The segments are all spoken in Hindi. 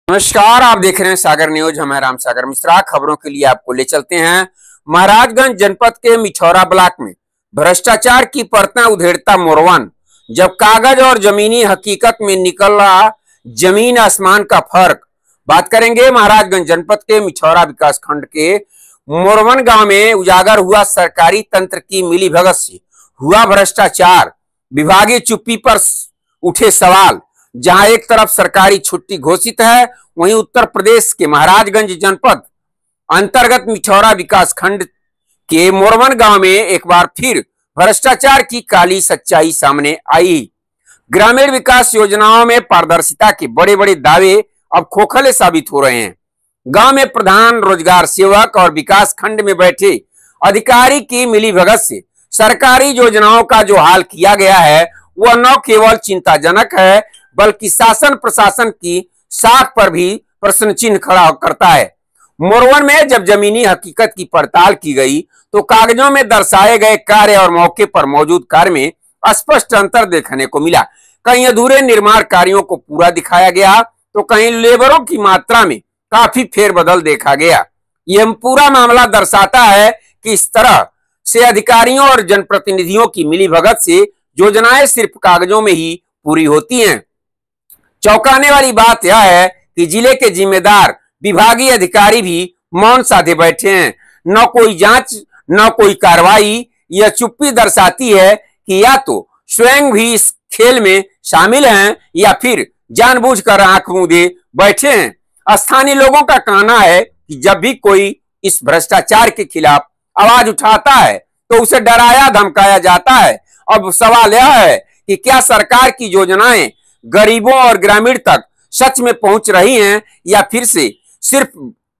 नमस्कार, आप देख रहे हैं सागर न्यूज। मैं राम सागर मिश्रा। खबरों के लिए आपको ले चलते हैं महाराजगंज जनपद के मिठौरा ब्लॉक में भ्रष्टाचार की परतें उधेड़ता मोरवन। जब कागज और जमीनी हकीकत में निकल रहा जमीन आसमान का फर्क। बात करेंगे महाराजगंज जनपद के मिठौरा विकास खंड के मोरवन गांव में उजागर हुआ सरकारी तंत्र की मिलीभगत से हुआ भ्रष्टाचार। विभागीय चुप्पी पर उठे सवाल। जहां एक तरफ सरकारी छुट्टी घोषित है, वहीं उत्तर प्रदेश के महाराजगंज जनपद अंतर्गत मिठौरा विकास खंड के मोरवन गांव में एक बार फिर भ्रष्टाचार की काली सच्चाई सामने आई। ग्रामीण विकास योजनाओं में पारदर्शिता के बड़े बड़े दावे अब खोखले साबित हो रहे हैं। गांव में प्रधान रोजगार सेवक और विकास खंड में बैठे अधिकारी की मिलीभगत से सरकारी योजनाओं का जो हाल किया गया है वह न केवल चिंताजनक है बल्कि शासन प्रशासन की साख पर भी प्रश्न चिन्ह खड़ा करता है। मोरवन में जब जमीनी हकीकत की पड़ताल की गई तो कागजों में दर्शाए गए कार्य और मौके पर मौजूद कार्य में स्पष्ट अंतर देखने को मिला। कहीं अधूरे निर्माण कार्यों को पूरा दिखाया गया तो कहीं लेबरों की मात्रा में काफी फेरबदल देखा गया। यह पूरा मामला दर्शाता है कि इस तरह से अधिकारियों और जनप्रतिनिधियों की मिलीभगत से योजनाएं सिर्फ कागजों में ही पूरी होती हैं। चौंकाने वाली बात यह है कि जिले के जिम्मेदार विभागीय अधिकारी भी मौन साधे बैठे हैं। न कोई जांच न कोई कार्रवाई। यह चुप्पी दर्शाती है कि या तो स्वयं भी इस खेल में शामिल हैं या फिर जानबूझकर आंख मूंदे बैठे हैं। स्थानीय लोगों का कहना है कि जब भी कोई इस भ्रष्टाचार के खिलाफ आवाज उठाता है तो उसे डराया धमकाया जाता है। अब सवाल यह है कि क्या सरकार की योजनाएं गरीबों और ग्रामीण तक सच में पहुंच रही हैं या फिर से सिर्फ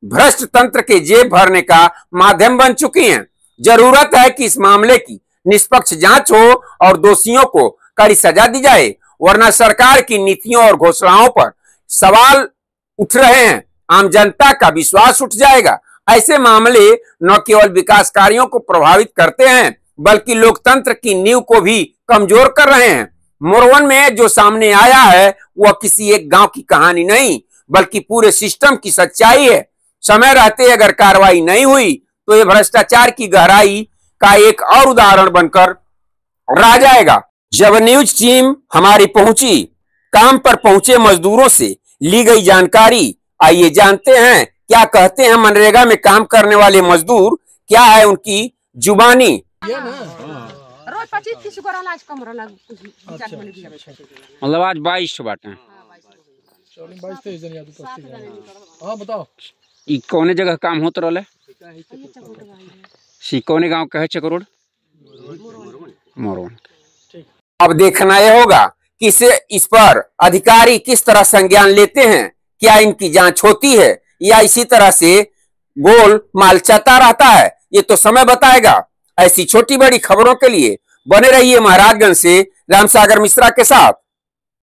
भ्रष्ट तंत्र के जेब भरने का माध्यम बन चुकी हैं। जरूरत है कि इस मामले की निष्पक्ष जांच हो और दोषियों को कड़ी सजा दी जाए, वरना सरकार की नीतियों और घोषणाओं पर सवाल उठ रहे हैं। आम जनता का विश्वास उठ जाएगा। ऐसे मामले न केवल विकास कार्यों को प्रभावित करते हैं बल्कि लोकतंत्र की नींव को भी कमजोर कर रहे हैं। मोरवन में जो सामने आया है वह किसी एक गांव की कहानी नहीं बल्कि पूरे सिस्टम की सच्चाई है। समय रहते अगर कार्रवाई नहीं हुई तो यह भ्रष्टाचार की गहराई का एक और उदाहरण बनकर रह जाएगा। जब न्यूज टीम हमारी पहुंची, काम पर पहुंचे मजदूरों से ली गई जानकारी। आइए जानते हैं क्या कहते हैं मनरेगा में काम करने वाले मजदूर, क्या है उनकी जुबानी। रोज 25-30 को आज कम रहला कुछ मतलब आज 22 बाटे। चलो 22-23 जन याद उपस्थित। हां बताओ ई कौने जगह काम होत रहले? सी कौने गांव कहे चकरोड? मोरवन। अब देखना यह होगा कि इस पर अधिकारी किस तरह संज्ञान लेते हैं। क्या इनकी जांच होती है या इसी तरह से गोल माल चलता रहता है, ये तो समय बताएगा। ऐसी छोटी बड़ी खबरों के लिए बने रहिए महाराजगंज से राम सागर मिश्रा के साथ।